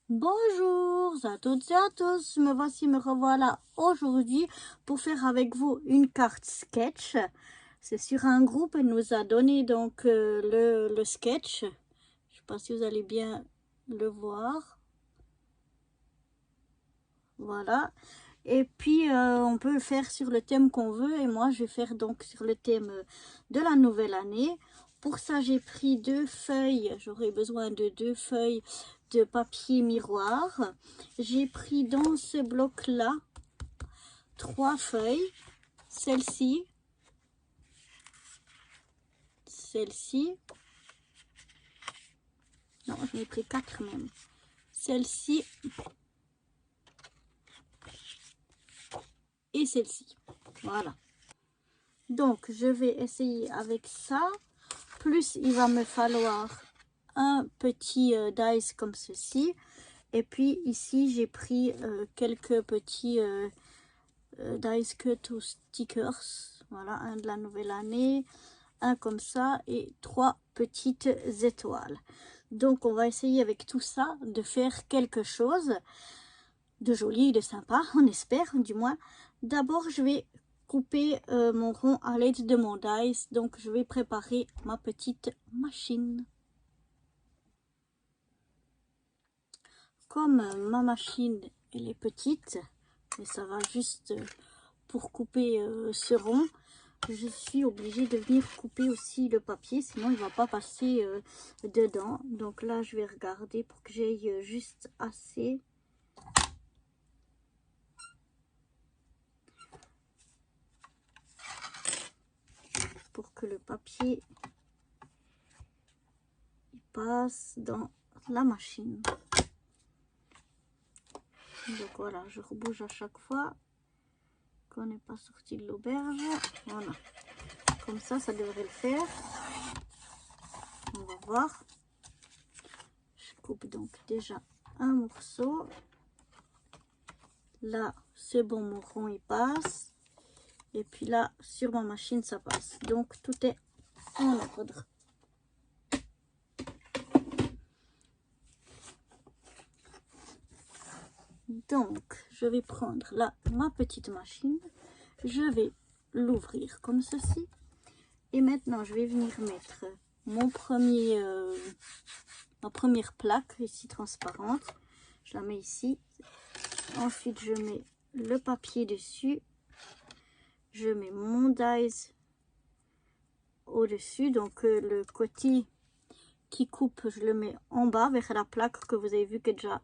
Bonjour à toutes et à tous, me revoilà aujourd'hui pour faire avec vous une carte sketch. C'est sur un groupe, elle nous a donné donc le sketch. Je ne sais pas si vous allez bien le voir. Voilà. Et puis on peut le faire sur le thème qu'on veut et moi je vais faire donc sur le thème de la nouvelle année. Pour ça j'ai pris 2 feuilles, j'aurai besoin de 2 feuilles de papier miroir. J'ai pris dans ce bloc là 3 feuilles, celle-ci, celle-ci, non j'en ai pris 4 même, celle-ci et celle-ci, voilà. Donc je vais essayer avec ça. Plus il va me falloir un petit dice comme ceci. Et puis ici j'ai pris quelques petits dice cut ou stickers. Voilà, un de la nouvelle année, un comme ça et 3 petites étoiles. Donc on va essayer avec tout ça de faire quelque chose de joli, de sympa, on espère du moins. D'abord je vais couper mon rond à l'aide de mon dice, donc je vais préparer ma petite machine. Comme ma machine elle est petite et ça va juste pour couper ce rond, je suis obligée de venir couper aussi le papier, sinon il va pas passer dedans. Donc là je vais regarder pour que j'aille juste assez. Pour que le papier il passe dans la machine. Donc voilà, je rebouge à chaque fois qu'on n'est pas sorti de l'auberge. Voilà, comme ça devrait le faire. On va voir. Je coupe donc déjà un morceau. Là c'est bon, mon rond il passe. Et puis là sur ma machine ça passe. Donc tout est en ordre. Donc je vais prendre là ma petite machine. Je vais l'ouvrir comme ceci. Et maintenant je vais venir mettre mon premier ma première plaque ici transparente. Je la mets ici. Ensuite je mets le papier dessus. Je mets mon dies au dessus, donc le côté qui coupe je le mets en bas vers la plaque que vous avez vu que déjà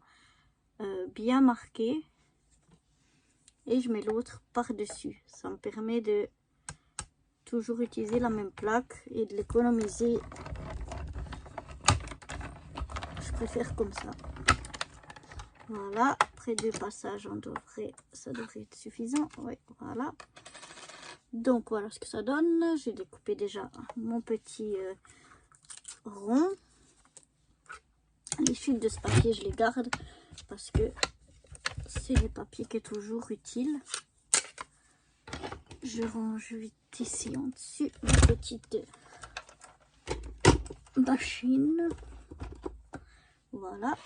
bien marqué, et je mets l'autre par dessus. Ça me permet de toujours utiliser la même plaque et de l'économiser. Je préfère comme ça. Voilà, après 2 passages ça devrait être suffisant. Oui, voilà. Donc voilà ce que ça donne. J'ai découpé déjà mon petit rond. Les chutes de ce papier je les garde parce que c'est le papier qui est toujours utile. Je range vite ici en dessus ma petite machine. Voilà,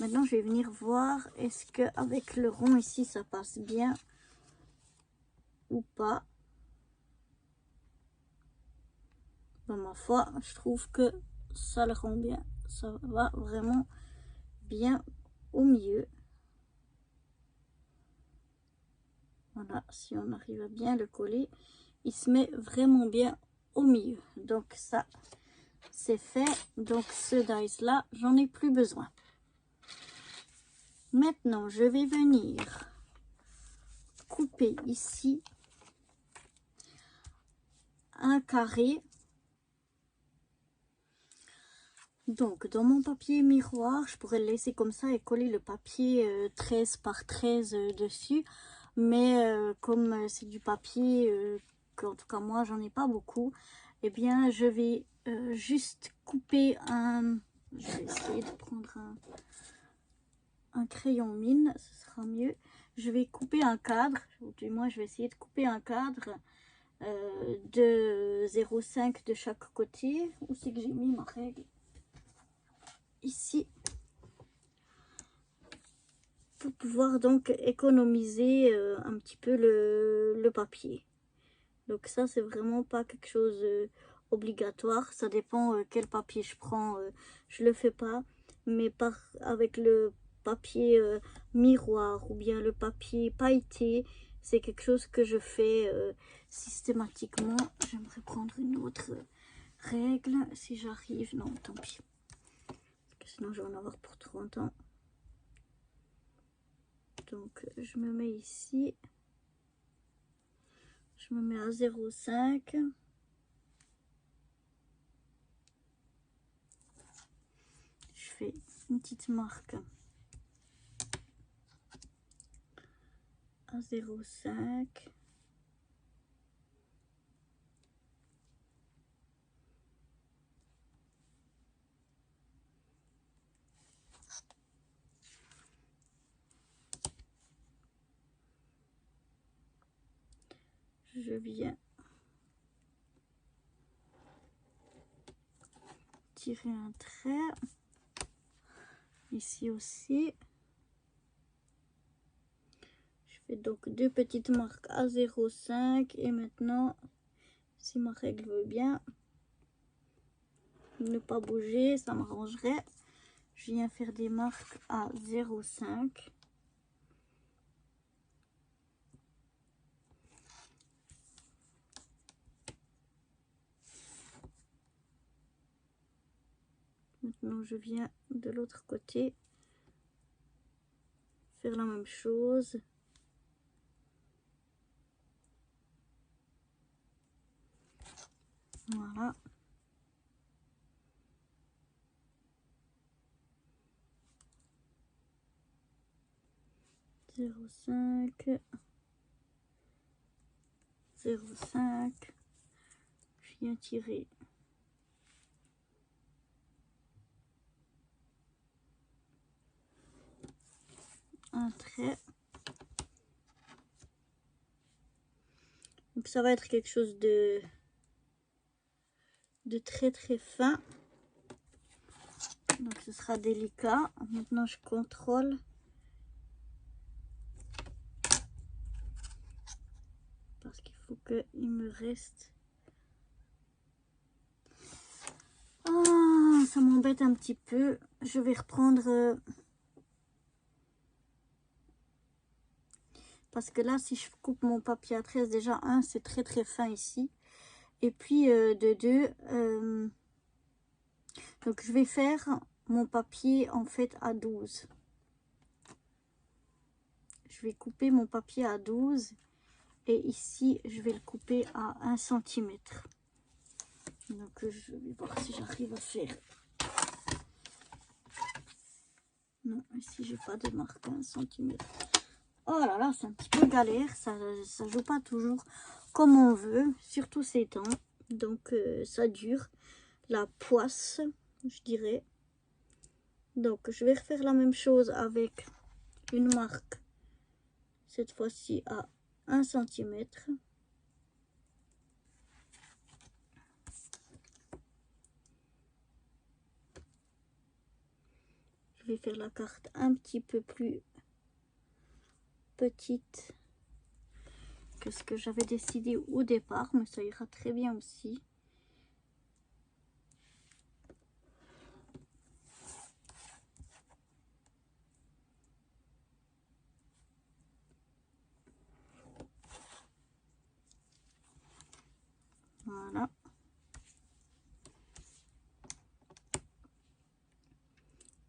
maintenant je vais venir voir est-ce que avec le rond ici ça passe bien ou pas. Dans ma foi, je trouve que ça le rend bien, ça va vraiment bien au milieu. Voilà, si on arrive à bien le coller, il se met vraiment bien au milieu. Donc ça c'est fait. Donc ce dice là j'en ai plus besoin. Maintenant je vais venir couper ici un carré. Donc dans mon papier miroir je pourrais le laisser comme ça et coller le papier 13 par 13 dessus, mais comme c'est du papier qu'en tout cas moi j'en ai pas beaucoup, et bien je vais juste couper un, je vais essayer de prendre un crayon mine, ce sera mieux. Je vais couper un cadre, ou du moins je vais essayer de couper un cadre de 0,5 de chaque côté. Où c'est que j'ai mis ma règle? Ici. pouvoir donc économiser un petit peu le papier. Donc ça, c'est vraiment pas quelque chose obligatoire. Ça dépend quel papier je prends. Je le fais pas. Mais avec le papier miroir ou bien le papier pailleté, c'est quelque chose que je fais systématiquement. J'aimerais prendre une autre règle si j'arrive. Non, tant pis. Parce que sinon, je vais en avoir pour trop longtemps. Donc, je me mets ici. Je me mets à 0,5. Je fais une petite marque à 0,5. Je viens tirer un trait. Ici aussi. Je fais donc deux petites marques à 0,5. Et maintenant, si ma règle veut bien ne pas bouger, ça m'arrangerait. Je viens faire des marques à 0,5. Maintenant, je viens de l'autre côté faire la même chose. Voilà. Zéro cinq. 0,5. Je viens tirer un trait. Donc ça va être quelque chose de très très fin. Donc ce sera délicat. Maintenant je contrôle. Parce qu'il faut qu'il me reste. Ah, ça m'embête un petit peu. Je vais reprendre. Parce que là, si je coupe mon papier à 13, déjà, c'est très très fin ici. Et puis, de 2, donc je vais faire mon papier en fait à 12. Je vais couper mon papier à 12. Et ici, je vais le couper à 1 cm. Donc, je vais voir si j'arrive à faire. Non, ici, j'ai pas de marque à 1 cm. Oh là là, c'est un petit peu galère. Ça joue pas toujours comme on veut, surtout ces temps. Donc, ça dure. La poisse, je dirais. Donc, je vais refaire la même chose avec une marque. Cette fois-ci à 1 cm. Je vais faire la carte un petit peu plus petite que ce que j'avais décidé au départ, mais ça ira très bien aussi. Voilà.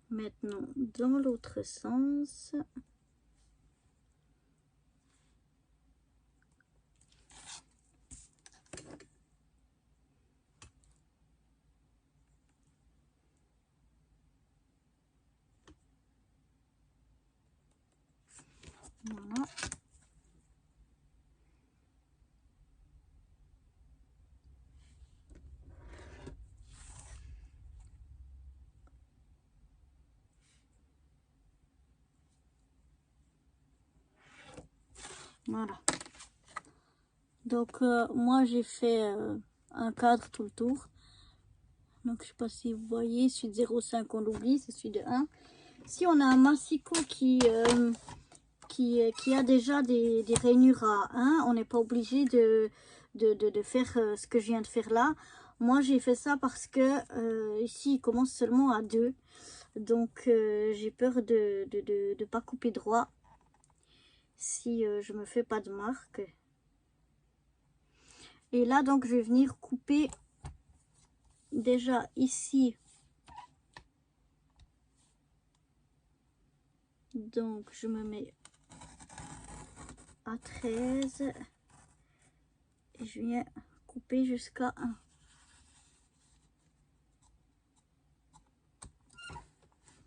Maintenant, dans l'autre sens. Voilà. Voilà. Donc, moi, j'ai fait un cadre tout le tour. Donc, je ne sais pas si vous voyez, celui de 0,5, on l'oublie, c'est celui de 1. Si on a un massicot qui qui a déjà des rainures à 1, on n'est pas obligé de faire ce que je viens de faire là. Moi, j'ai fait ça parce que ici, il commence seulement à 2. Donc, j'ai peur de ne pas couper droit si je me fais pas de marque. Et là, donc, je vais venir couper déjà ici. Donc, je me mets à 13 et je viens couper jusqu'à 1.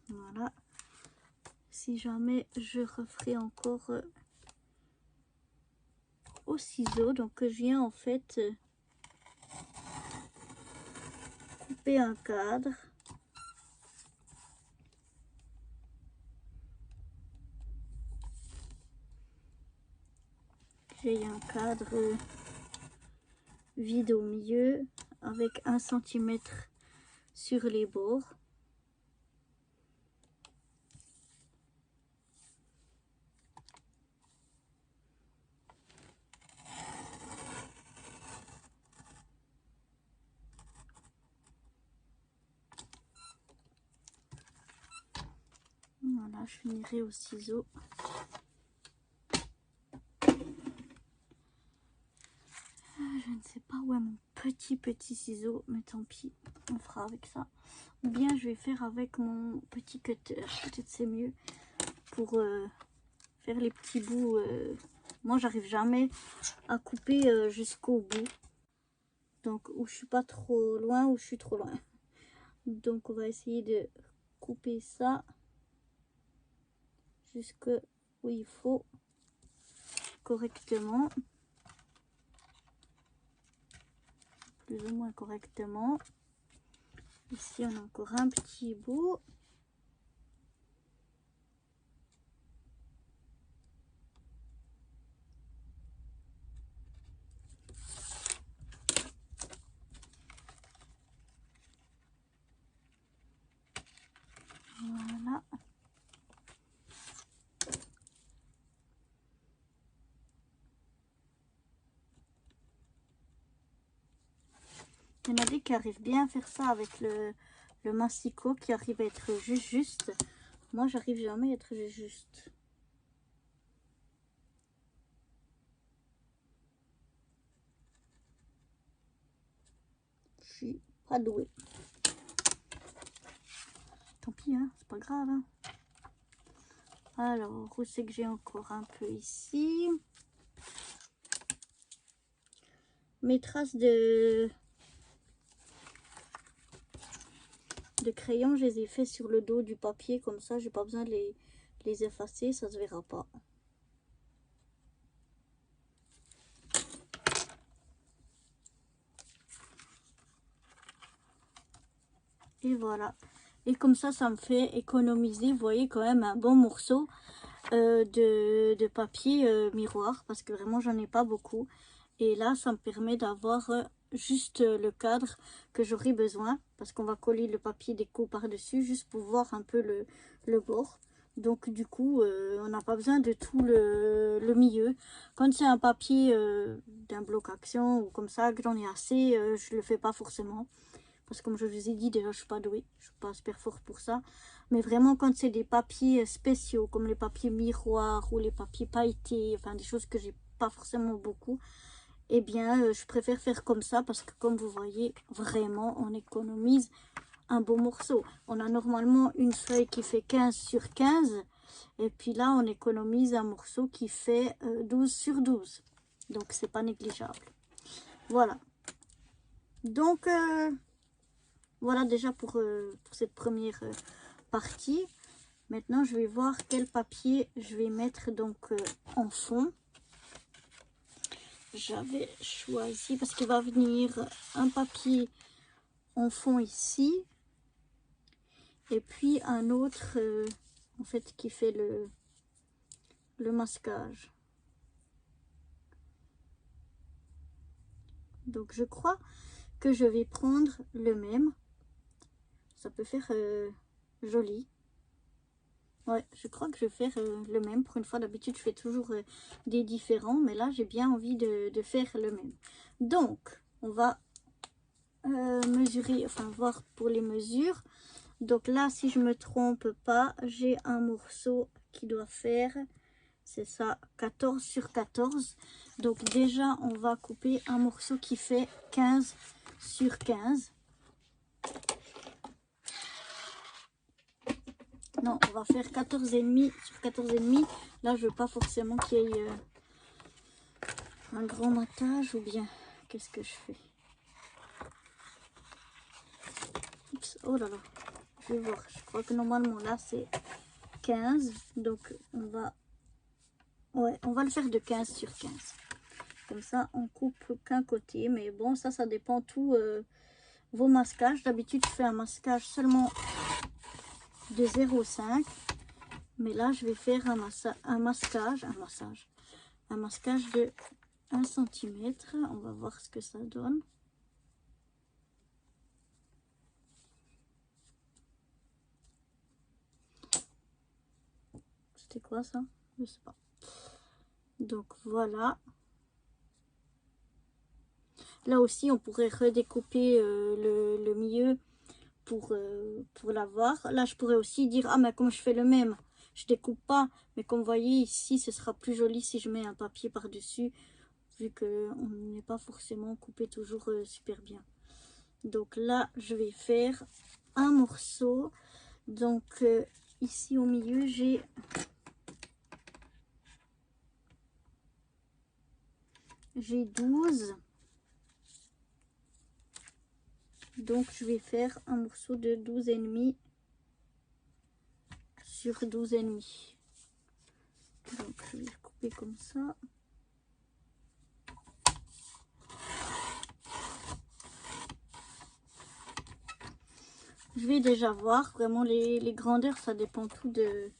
Voilà. Si jamais je referai encore au ciseau, donc je viens en fait couper un cadre. J'ai un cadre vide au milieu avec 1 cm sur les bords. Voilà, je finirai au ciseau. Je ne sais pas où est mon petit ciseau, mais tant pis, on fera avec ça. Ou bien je vais faire avec mon petit cutter, peut-être c'est mieux pour faire les petits bouts. Moi, j'arrive jamais à couper jusqu'au bout. Donc, où je suis pas trop loin, ou je suis trop loin. Donc, on va essayer de couper ça jusque où il faut correctement. Plus ou moins correctement. Ici, on a encore un petit bout. Voilà. Il y en a des qui arrivent bien à faire ça avec le massicot, qui arrive à être juste. Moi, j'arrive jamais à être juste. Je suis pas douée. Tant pis, hein, c'est pas grave. Hein. Alors, où c'est que j'ai encore un peu ici? Mes traces de crayon, je les ai fait sur le dos du papier, comme ça, j'ai pas besoin de les effacer, ça se verra pas. Et voilà. Et comme ça me fait économiser, vous voyez, quand même un bon morceau de papier miroir, parce que vraiment j'en ai pas beaucoup. Et là, ça me permet d'avoir juste le cadre que j'aurai besoin, parce qu'on va coller le papier déco par-dessus, juste pour voir un peu le bord. Donc du coup, on n'a pas besoin de tout le milieu. Quand c'est un papier d'un bloc action ou comme ça, que j'en ai assez, je le fais pas forcément. Parce que comme je vous ai dit, déjà je suis pas douée, je suis pas super fort pour ça. Mais vraiment quand c'est des papiers spéciaux, comme les papiers miroirs ou les papiers pailletés, enfin des choses que j'ai pas forcément beaucoup, eh bien je préfère faire comme ça, parce que comme vous voyez, vraiment on économise un beau morceau. On a normalement une feuille qui fait 15 sur 15, et puis là on économise un morceau qui fait 12 sur 12. Donc c'est pas négligeable. Voilà. Donc voilà déjà pour cette première partie. Maintenant, je vais voir quel papier je vais mettre donc en fond. J'avais choisi, parce qu'il va venir un papier en fond ici. Et puis un autre, en fait, qui fait le masquage. Donc, je crois que je vais prendre le même. Ça peut faire joli. Ouais, je crois que je vais faire le même. Pour une fois, d'habitude, je fais toujours des différents. Mais là, j'ai bien envie de faire le même. Donc, on va mesurer, enfin, voir pour les mesures. Donc là, si je me trompe pas, j'ai un morceau qui doit faire, c'est ça, 14 sur 14. Donc déjà, on va couper un morceau qui fait 15 sur 15. Non, on va faire 14,5 sur 14,5. Là, je veux pas forcément qu'il y ait un grand matage ou bien... Qu'est-ce que je fais? Oups, oh là là. Je vais voir. Je crois que normalement, là, c'est 15. Donc, on va... Ouais, on va le faire de 15 sur 15. Comme ça, on coupe qu'un côté. Mais bon, ça dépend tout vos masquages. D'habitude, je fais un masquage seulement de 0,5. Mais là, je vais faire un masquage de 1 cm. On va voir ce que ça donne. C'était quoi ça? Je sais pas. Donc voilà. Là aussi, on pourrait redécouper le milieu pour l'avoir. Là, je pourrais aussi dire, ah, mais comme je fais le même, je découpe pas. Mais comme vous voyez ici, ce sera plus joli si je mets un papier par-dessus, vu qu'on n'est pas forcément coupé toujours super bien. Donc là, je vais faire un morceau. Donc ici au milieu, j'ai... J'ai 12. Donc, je vais faire un morceau de 12,5 sur 12,5. Donc, je vais le couper comme ça. Je vais déjà voir. Vraiment, les grandeurs, ça dépend tout de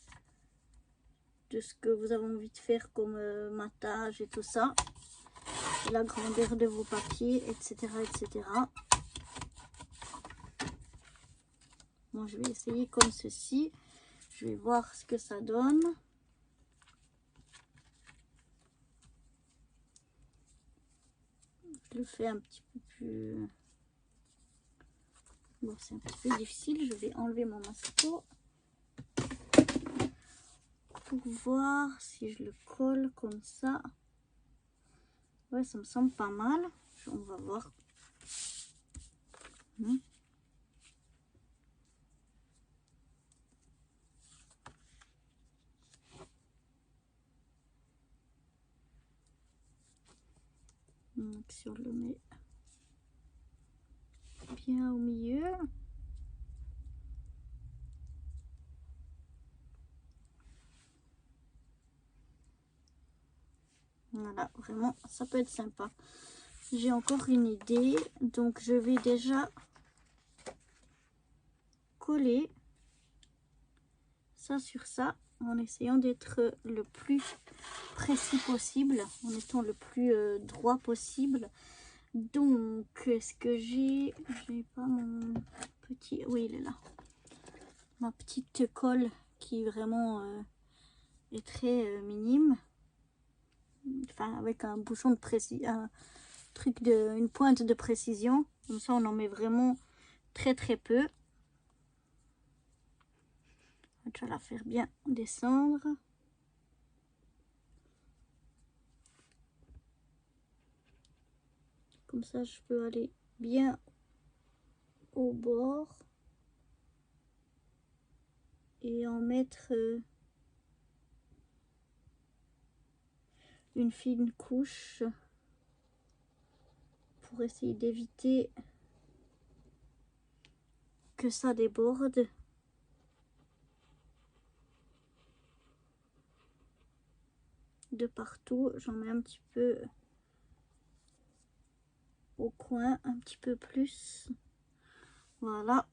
ce que vous avez envie de faire comme matage et tout ça. La grandeur de vos papiers, etc. etc. Moi, je vais essayer comme ceci. Je vais voir ce que ça donne. Je le fais un petit peu plus... Bon, c'est un petit peu difficile. Je vais enlever mon masco pour voir si je le colle comme ça. Ouais, ça me semble pas mal. On va voir. Donc, si on le met bien au milieu. Voilà, vraiment, ça peut être sympa. J'ai encore une idée. Donc, je vais déjà coller ça sur ça en essayant d'être le plus précis possible, en étant le plus droit possible. Donc, est-ce que j'ai pas mon petit... Oui, il est là. Ma petite colle qui vraiment est très minime. Enfin, avec un bouchon de précision, un truc une pointe de précision. Comme ça, on en met vraiment très très peu. Je vais la faire bien descendre. Comme ça, je peux aller bien au bord et en mettre une fine couche pour essayer d'éviter que ça déborde. De partout, j'en mets un petit peu au coin, un petit peu plus. Voilà.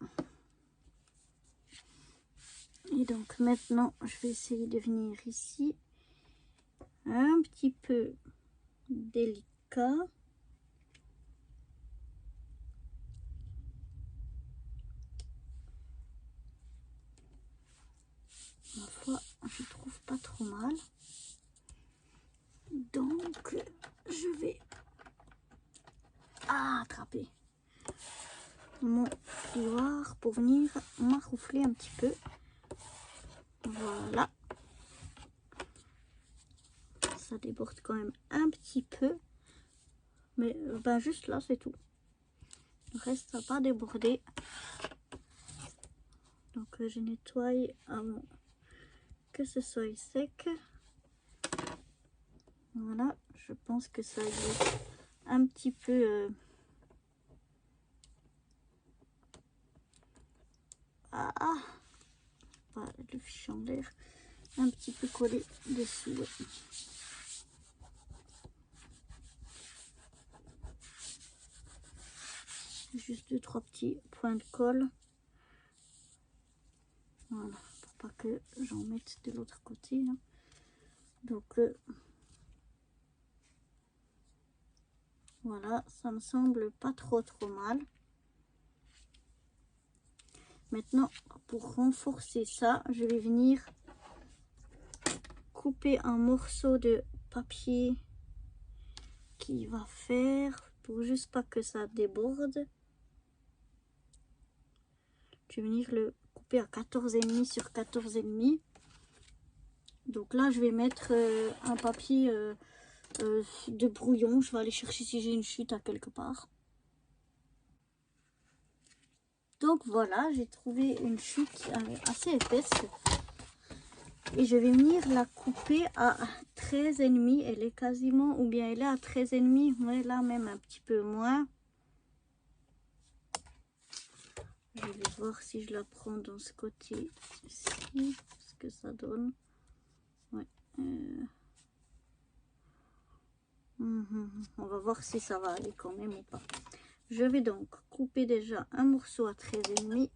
Et donc maintenant, je vais essayer de venir ici. Un petit peu délicat. Ma foi, gonfler un petit peu. Voilà. Ça déborde quand même un petit peu. Mais ben juste là, c'est tout. Le reste, ça va pas déborder. Donc je nettoie avant que ce soit sec. Voilà, je pense que ça y est un petit peu... le fichier en l'air. Un petit peu collé dessus. Ouais. Juste 2-3 petits points de colle. Voilà, pour pas que j'en mette de l'autre côté. Là. Donc voilà, ça me semble pas trop mal. Maintenant, pour renforcer ça, je vais venir couper un morceau de papier qui va faire, pour juste pas que ça déborde. Je vais venir le couper à 14,5 sur 14,5. Donc là, je vais mettre un papier de brouillon. Je vais aller chercher si j'ai une chute à quelque part. Donc voilà, j'ai trouvé une chute assez épaisse. Et je vais venir la couper à 13,5. Elle est quasiment, ou bien elle est à 13,5. Ouais, là même un petit peu moins. Je vais voir si je la prends dans ce côté ici, ce que ça donne. Ouais. On va voir si ça va aller quand même ou pas. Je vais donc couper déjà un morceau à 13,5.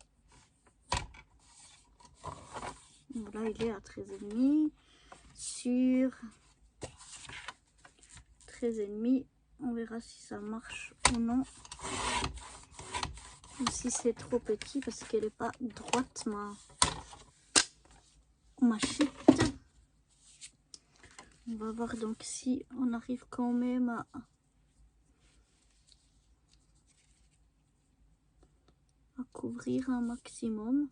Voilà, il est à 13,5 sur 13,5. On verra si ça marche ou non. Ou si c'est trop petit parce qu'elle n'est pas droite ma chute. On va voir donc si on arrive quand même à couvrir un maximum.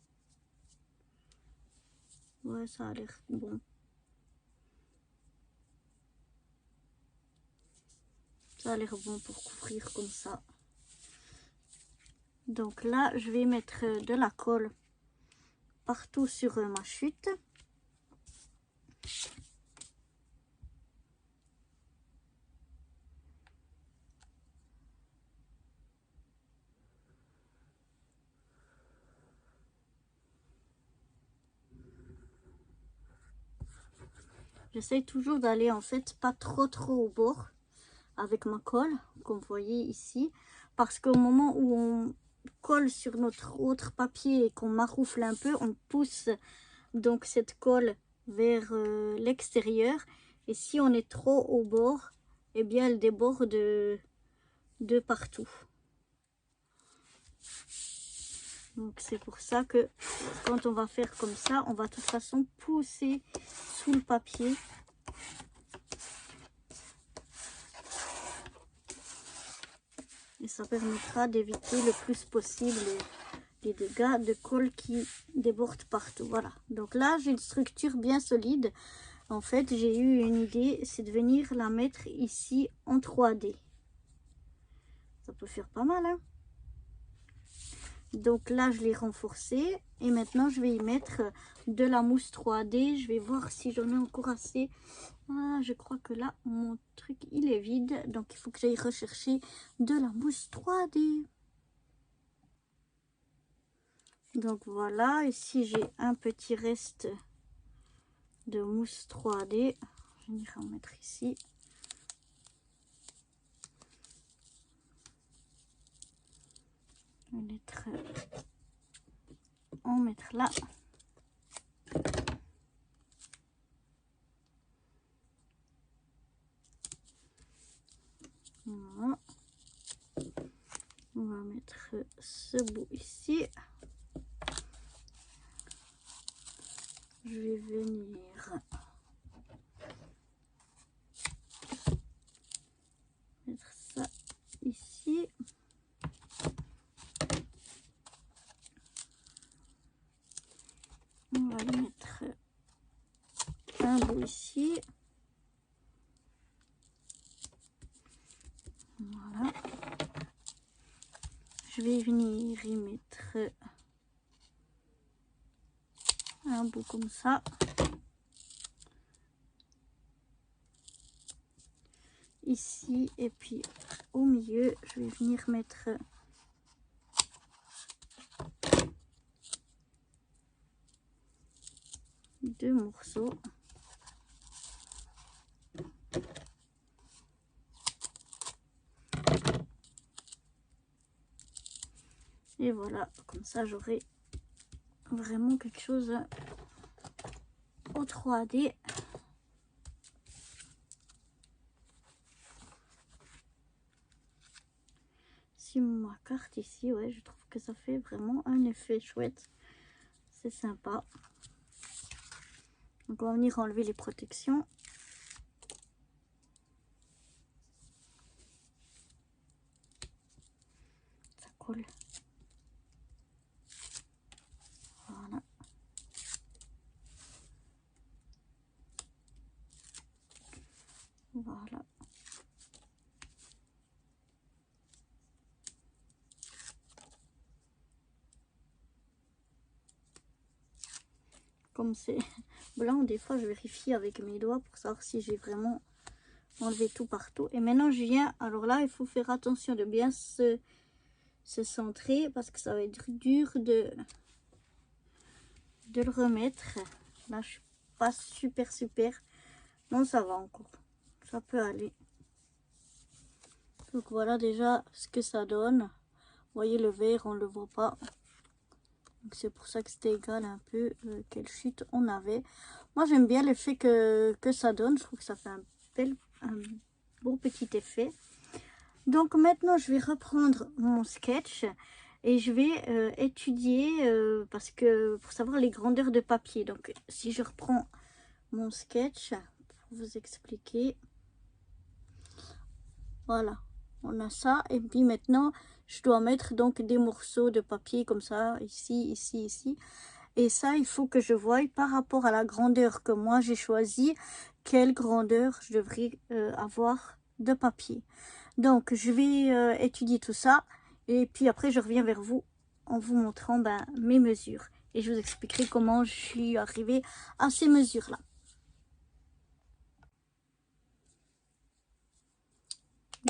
Ouais, ça a l'air bon. Ça a l'air bon pour couvrir comme ça. Donc là, je vais mettre de la colle partout sur ma chute. J'essaye toujours d'aller en fait pas trop au bord avec ma colle, comme vous voyez ici. Parce qu'au moment où on colle sur notre autre papier et qu'on maroufle un peu, on pousse donc cette colle vers l'extérieur. Et si on est trop au bord, eh bien elle déborde de partout. Donc c'est pour ça que quand on va faire comme ça, on va de toute façon pousser sous le papier. Et ça permettra d'éviter le plus possible les dégâts de colle qui débordent partout. Voilà. Donc là, j'ai une structure bien solide. En fait, j'ai eu une idée, c'est de venir la mettre ici en 3D. Ça peut faire pas mal, hein? Donc là, je l'ai renforcé. Et maintenant, je vais y mettre de la mousse 3D. Je vais voir si j'en ai encore assez. Ah, je crois que là, mon truc, il est vide. Donc, il faut que j'aille rechercher de la mousse 3D. Donc, voilà. Ici, j'ai un petit reste de mousse 3D. Je vais en mettre ici. Je vais en mettre là. Voilà. On va mettre ce bout ici. Je vais venir mettre ça ici. un bout ici. Voilà. Je vais venir y mettre un bout comme ça. Ici, et puis au milieu, je vais venir mettre deux morceaux. Et voilà, comme ça j'aurai vraiment quelque chose au 3D. Si ma carte ici, ouais, je trouve que ça fait vraiment un effet chouette. C'est sympa. Donc on va venir enlever les protections. Ça colle. Voilà. Voilà. Comme c'est blanc, des fois je vérifie avec mes doigts pour savoir si j'ai vraiment enlevé tout partout. Et maintenant je viens, alors là il faut faire attention de bien se centrer parce que ça va être dur de le remettre. Là je suis pas super. Non, ça va encore, ça peut aller. Donc voilà déjà ce que ça donne. Vous voyez le vert, on le voit pas. C'est pour ça que c'était égal un peu quelle chute on avait. Moi j'aime bien l'effet que ça donne. Je trouve que ça fait un beau petit effet. Donc maintenant je vais reprendre mon sketch et je vais étudier parce que pour savoir les grandeurs de papier. Donc si je reprends mon sketch pour vous expliquer. Voilà, on a ça. Et puis maintenant je dois mettre donc des morceaux de papier comme ça, ici. Et ça, il faut que je voie par rapport à la grandeur que moi j'ai choisi, quelle grandeur je devrais avoir de papier. Donc, je vais étudier tout ça. Et puis après, je reviens vers vous en vous montrant mes mesures. Et je vous expliquerai comment je suis arrivée à ces mesures-là.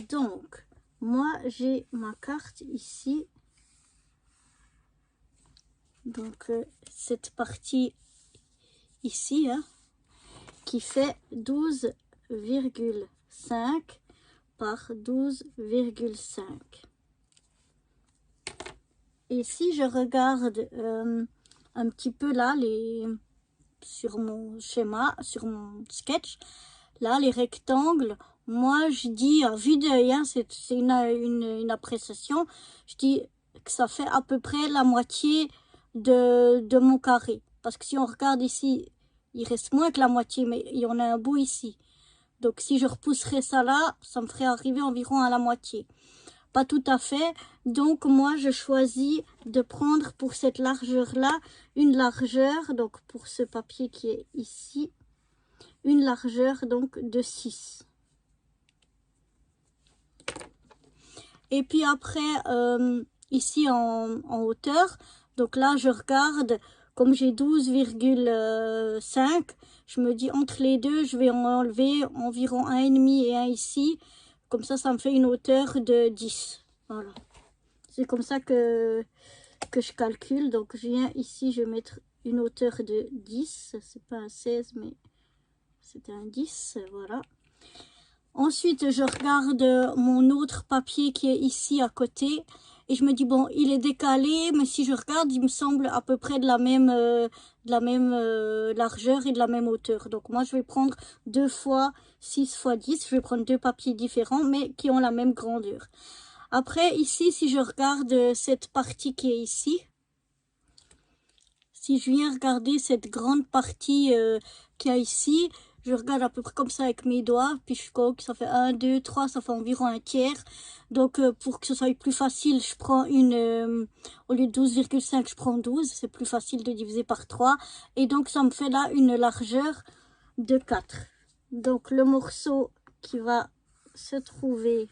Donc, moi, j'ai ma carte ici. Donc, cette partie ici, hein, qui fait 12,5 par 12,5. Et si je regarde un petit peu là, sur mon schéma, sur mon sketch, là, les rectangles, moi, je dis, à vue d'œil, hein, c'est une appréciation, je dis que ça fait à peu près la moitié de mon carré. Parce que si on regarde ici, il reste moins que la moitié, mais il y en a un bout ici. Donc, si je repousserais ça là, ça me ferait arriver environ à la moitié. Pas tout à fait. Donc, moi, je choisis de prendre pour cette largeur-là, une largeur, donc pour ce papier qui est ici, une largeur donc de 6. Et puis après, ici en hauteur, donc là, je regarde, comme j'ai 12,5, je me dis entre les deux, je vais en enlever environ 1,5 et 1 ici. Comme ça me fait une hauteur de 10. Voilà. C'est comme ça que je calcule. Donc, je viens ici, je vais mettre une hauteur de 10. C'est pas un 16, mais c'est un 10. Voilà. Ensuite, je regarde mon autre papier qui est ici à côté. Et je me dis, bon, il est décalé, mais si je regarde, il me semble à peu près de la même largeur et de la même hauteur. Donc, moi, je vais prendre 2 fois 6 fois 10. Je vais prendre 2 papiers différents, mais qui ont la même grandeur. Après, ici, si je regarde cette partie qui est ici, si je viens regarder cette grande partie qu'il y a ici, je regarde à peu près comme ça avec mes doigts, puis je coque, ça fait 1, 2, 3, ça fait environ un tiers. Donc, pour que ce soit plus facile, je prends au lieu de 12,5, je prends 12. C'est plus facile de diviser par 3. Et donc, ça me fait là une largeur de 4. Donc le morceau qui va se trouver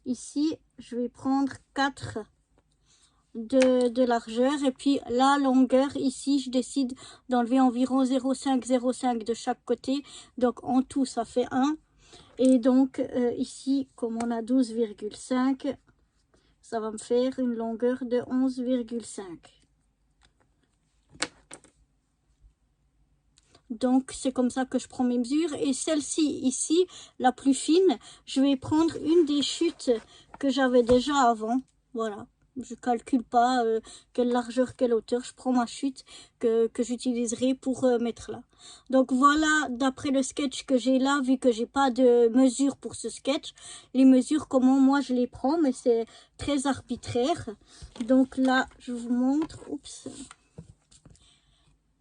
ici, je vais prendre 4 de largeur, et puis la longueur ici je décide d'enlever environ 0,5 de chaque côté, donc en tout ça fait 1, et donc ici comme on a 12,5, ça va me faire une longueur de 11,5. Donc c'est comme ça que je prends mes mesures. Et celle-ci ici, la plus fine, je vais prendre une des chutes que j'avais déjà avant. Voilà, je calcule pas quelle largeur, quelle hauteur, je prends ma chute que j'utiliserai pour mettre là. Donc voilà, d'après le sketch que j'ai là, vu que j'ai pas de mesure pour ce sketch, les mesures comment moi je les prends, mais c'est très arbitraire. Donc là je vous montre, oups.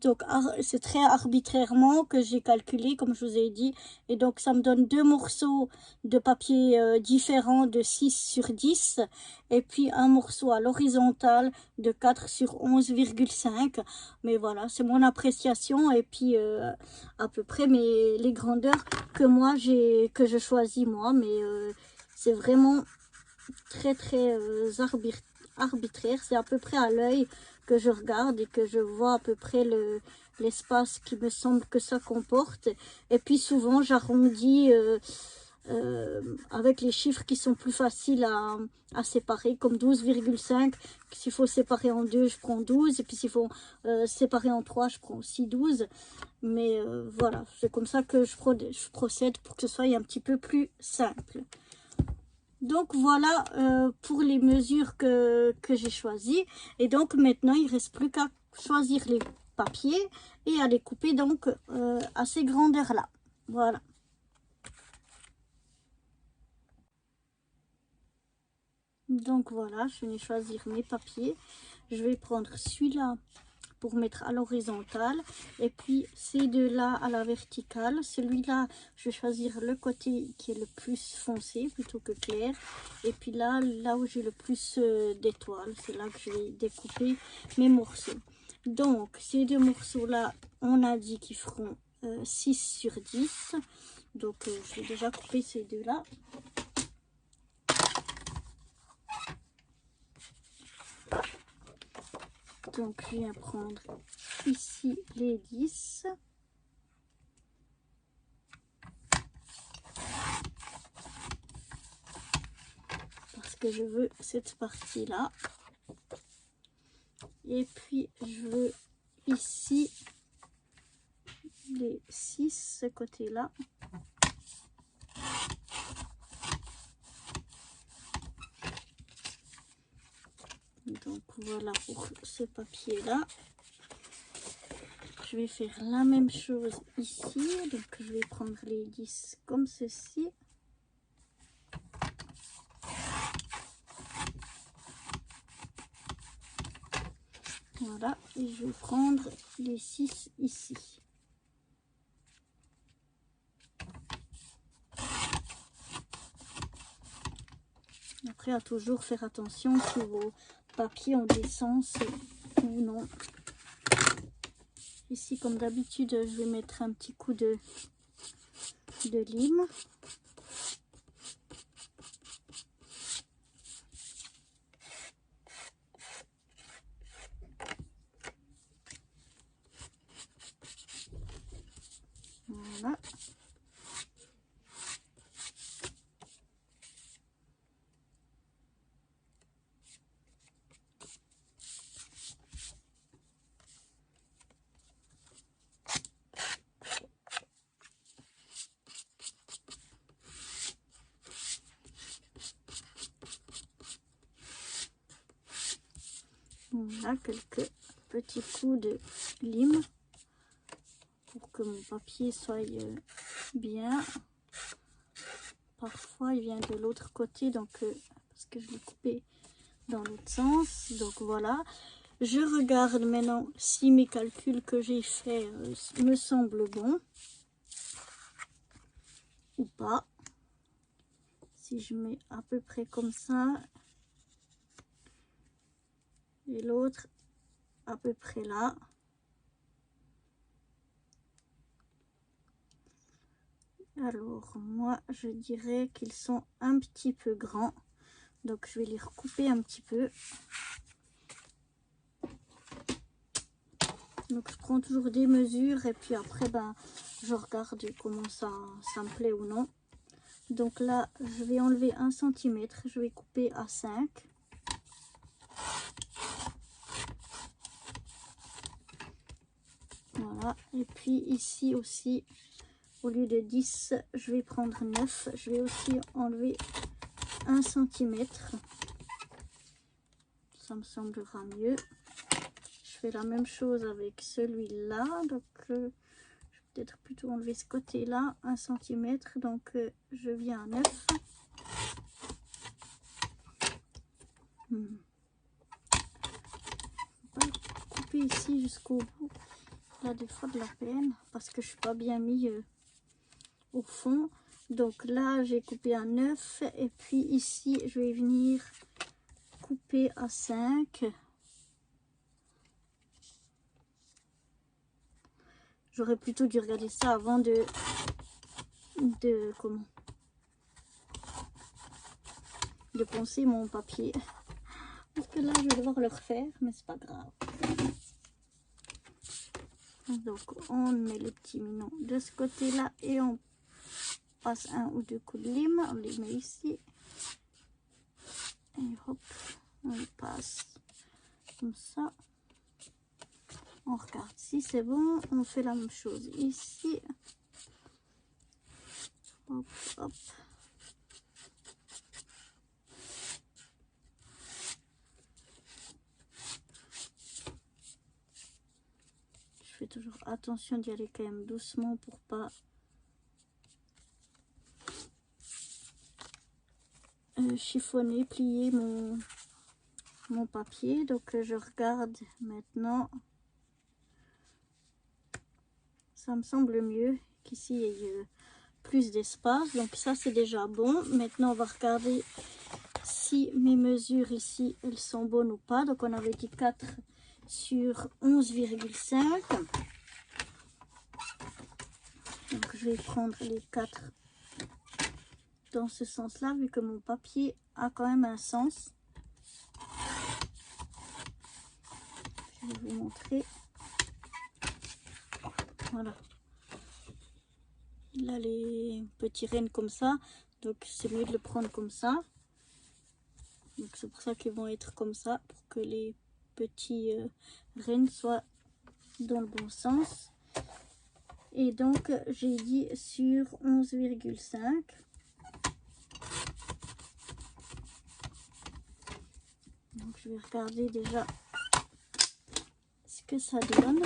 Donc c'est très arbitrairement que j'ai calculé, comme je vous ai dit. Et donc ça me donne 2 morceaux de papier différents de 6 sur 10. Et puis un morceau à l'horizontale de 4 sur 11,5. Mais voilà, c'est mon appréciation. Et puis à peu près les grandeurs que moi que je choisis moi. Mais c'est vraiment très arbitraire. C'est à peu près à l'œil que je regarde et que je vois à peu près l'espace qui me semble que ça comporte. Et puis souvent j'arrondis avec les chiffres qui sont plus faciles à séparer, comme 12,5. S'il faut séparer en 2, je prends 12, et puis s'il faut séparer en 3, je prends aussi 12. Mais voilà, c'est comme ça que je procède pour que ce soit un petit peu plus simple. Donc voilà pour les mesures que j'ai choisies. Et donc maintenant il ne reste plus qu'à choisir les papiers et à les couper donc à ces grandeurs là. Voilà. Donc voilà, je vais choisir mes papiers. Je vais prendre celui-là pour mettre à l'horizontale, et puis ces deux-là à la verticale. Celui-là, je vais choisir le côté qui est le plus foncé plutôt que clair. Et puis là où j'ai le plus d'étoiles, c'est là que je vais découper mes morceaux. Donc, ces deux morceaux-là, on a dit qu'ils feront 6 sur 10. Donc, je vais déjà couper ces deux-là. Donc, je viens prendre ici les 10. Parce que je veux cette partie-là. Et puis, je veux ici les 6, ce côté-là. Donc, voilà pour ce papier-là. Je vais faire la même chose ici. Donc, je vais prendre les 10 comme ceci. Voilà. Et je vais prendre les 6 ici. Après, à toujours faire attention si vos papiers ont des sens ou non. Ici, comme d'habitude, je vais mettre un petit coup de lime. Voilà. Voilà, quelques petits coups de lime pour que mon papier soit bien. Parfois il vient de l'autre côté, donc parce que je l'ai coupé dans l'autre sens. Donc voilà, je regarde maintenant si mes calculs que j'ai fait me semblent bons ou pas. Si je mets à peu près comme ça et l'autre à peu près là, Alors, moi, je dirais qu'ils sont un petit peu grands. Donc, je vais les recouper un petit peu. Donc, je prends toujours des mesures et puis après, ben, je regarde comment ça me plaît ou non. Donc là, je vais enlever 1 cm. Je vais couper à 5. Voilà. Et puis ici aussi, au lieu de 10, je vais prendre 9. Je vais aussi enlever 1 cm. Ça me semblera mieux. Je fais la même chose avec celui-là. Donc, je vais peut-être plutôt enlever ce côté-là, 1 cm. Donc, je viens à 9. Pas couper ici jusqu'au bout. Là, des fois de la peine parce que je suis pas bien mis au fond. Donc là, j'ai coupé à 9. Et puis ici, je vais venir couper à 5. J'aurais plutôt dû regarder ça avant de poncer mon papier. Parce que là, je vais devoir le refaire, mais c'est pas grave. Donc, on met les petits minons de ce côté-là et on passe 1 ou 2 coups de lime. On les met ici. Et hop, on les passe comme ça. On regarde si c'est bon. On fait la même chose ici. Hop, hop. Je fais toujours attention d'y aller quand même doucement pour pas chiffonner, plier mon papier. Donc je regarde maintenant. Ça me semble mieux qu'ici il y ait plus d'espace. Donc ça c'est déjà bon. Maintenant on va regarder si mes mesures ici elles sont bonnes ou pas. Donc on avait dit 4 sur 11,5. Donc je vais prendre les 4 dans ce sens là vu que mon papier a quand même un sens. Je vais vous montrer. Voilà. Il a les petits rennes comme ça. Donc c'est mieux de le prendre comme ça. Donc c'est pour ça qu'ils vont être comme ça. Pour que les petits rennes soient dans le bon sens. Et donc j'ai dit sur 11,5. Donc je vais regarder déjà ce que ça donne.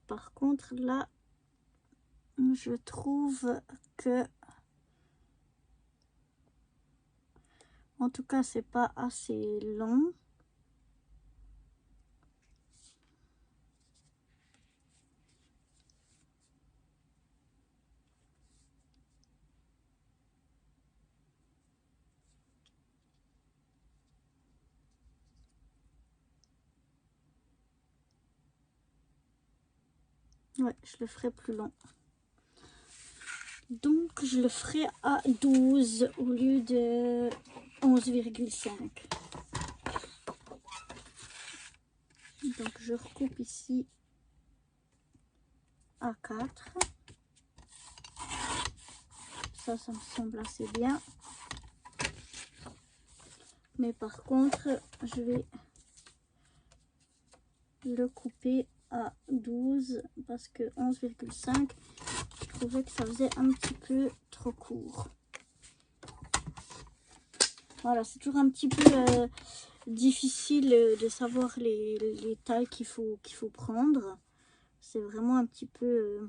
Par contre là, je trouve que, en tout cas, c'est pas assez long. Ouais, je le ferai plus long. Donc, je le ferai à 12 au lieu de 11,5. Donc, je recoupe ici à 4. Ça me semble assez bien. Mais par contre, je vais le couper à 12 parce que 11,5, je trouvais que ça faisait un petit peu trop court. Voilà, c'est toujours un petit peu difficile de savoir les tailles qu'il faut prendre. C'est vraiment un petit peu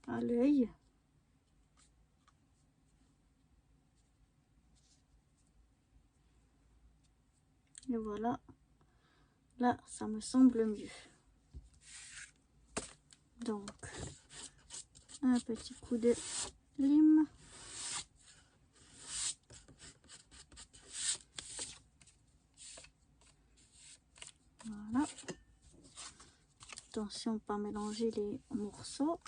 à l'œil. Et voilà, là ça me semble mieux. Donc un petit coup de lime. Voilà. Attention, pas mélanger les morceaux.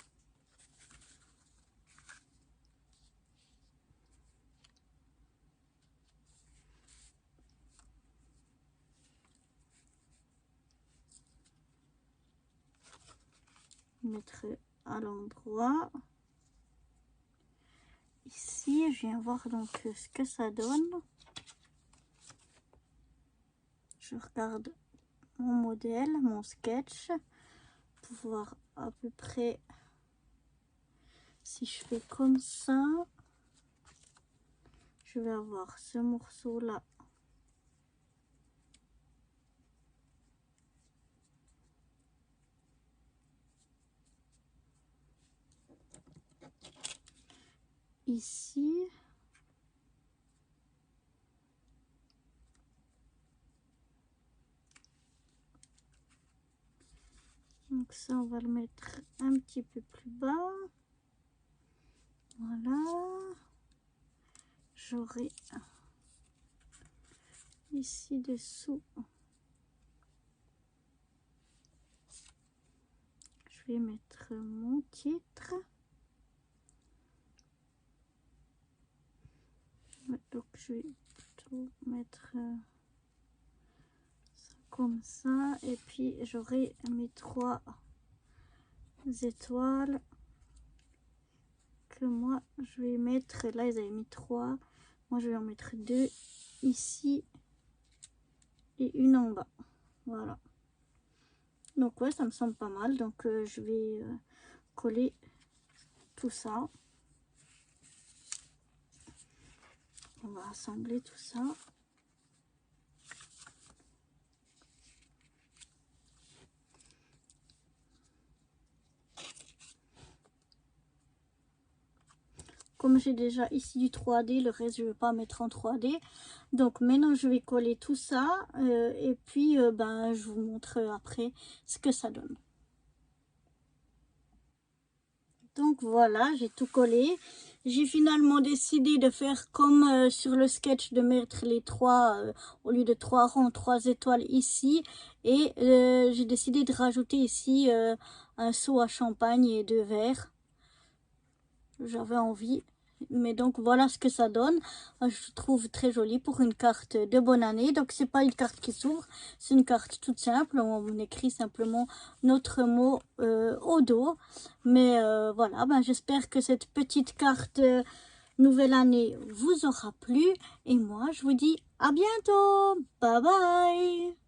Mettre à l'endroit. Ici, je viens voir donc ce que ça donne. Je regarde mon modèle, mon sketch, pour voir à peu près si je fais comme ça. Je vais avoir ce morceau là. Ici. Donc ça, on va le mettre un petit peu plus bas. Voilà. J'aurai ici dessous. Je vais mettre mon titre. Donc je vais plutôt mettre ça comme ça. Et puis j'aurai mes 3 étoiles que moi je vais mettre. Là ils avaient mis 3. Moi je vais en mettre 2 ici et une en bas. Voilà. Donc ouais, ça me semble pas mal. Donc je vais coller tout ça. On va assembler tout ça. Comme j'ai déjà ici du 3D, le reste je ne vais pas mettre en 3D. Donc maintenant je vais coller tout ça et puis ben, je vous montre après ce que ça donne. Donc voilà, j'ai tout collé. J'ai finalement décidé de faire comme sur le sketch, de mettre les 3, au lieu de 3 ronds, 3 étoiles ici. Et j'ai décidé de rajouter ici un seau à champagne et 2 verres. J'avais envie. Mais donc voilà ce que ça donne. Je trouve très joli pour une carte de bonne année. Donc c'est pas une carte qui s'ouvre, c'est une carte toute simple. On écrit simplement notre mot au dos. Mais voilà, ben, j'espère que cette petite carte nouvelle année vous aura plu. Et moi je vous dis à bientôt. Bye bye.